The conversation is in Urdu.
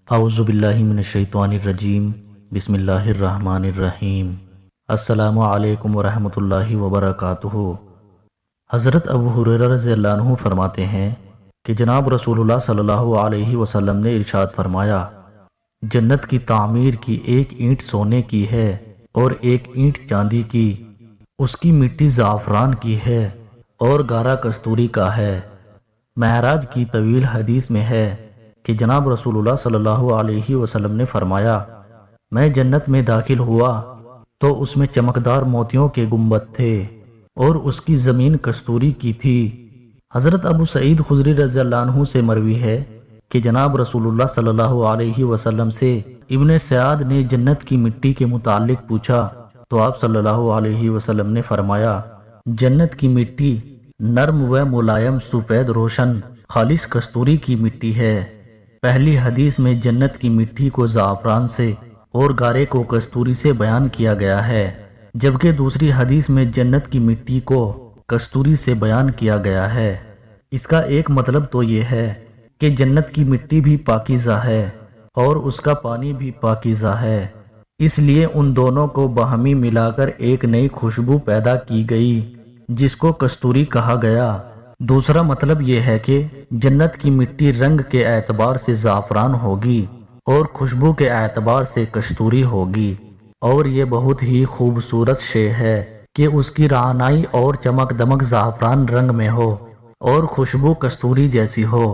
اعوذ باللہ من الشیطان الرجیم، بسم اللہ الرحمن الرحیم۔ السلام علیکم ورحمۃ اللہ وبرکاتہ۔ حضرت ابو ہریرہ رضی اللہ عنہ فرماتے ہیں کہ جناب رسول اللہ صلی اللہ علیہ وسلم نے ارشاد فرمایا، جنت کی تعمیر کی ایک اینٹ سونے کی ہے اور ایک اینٹ چاندی کی، اس کی مٹی زعفران کی ہے اور گارا کستوری کا ہے۔ معراج کی طویل حدیث میں ہے کہ جناب رسول اللہ صلی اللہ علیہ وسلم نے فرمایا، میں جنت میں داخل ہوا تو اس میں چمکدار موتیوں کے گنبد تھے اور اس کی زمین کستوری کی تھی۔ حضرت ابو سعید خدری رضی اللہ عنہ سے مروی ہے کہ جناب رسول اللہ صلی اللہ علیہ وسلم سے ابن سعد نے جنت کی مٹی کے متعلق پوچھا تو آپ صلی اللہ علیہ وسلم نے فرمایا، جنت کی مٹی نرم و ملائم سفید روشن خالص کستوری کی مٹی ہے۔ پہلی حدیث میں جنت کی مٹی کو زعفران سے اور گارے کو کستوری سے بیان کیا گیا ہے، جبکہ دوسری حدیث میں جنت کی مٹی کو کستوری سے بیان کیا گیا ہے۔ اس کا ایک مطلب تو یہ ہے کہ جنت کی مٹی بھی پاکیزہ ہے اور اس کا پانی بھی پاکیزہ ہے، اس لیے ان دونوں کو باہمی ملا کر ایک نئی خوشبو پیدا کی گئی جس کو کستوری کہا گیا۔ دوسرا مطلب یہ ہے کہ جنت کی مٹی رنگ کے اعتبار سے زعفران ہوگی اور خوشبو کے اعتبار سے کستوری ہوگی، اور یہ بہت ہی خوبصورت شے ہے کہ اس کی رعنائی اور چمک دمک زعفران رنگ میں ہو اور خوشبو کستوری جیسی ہو۔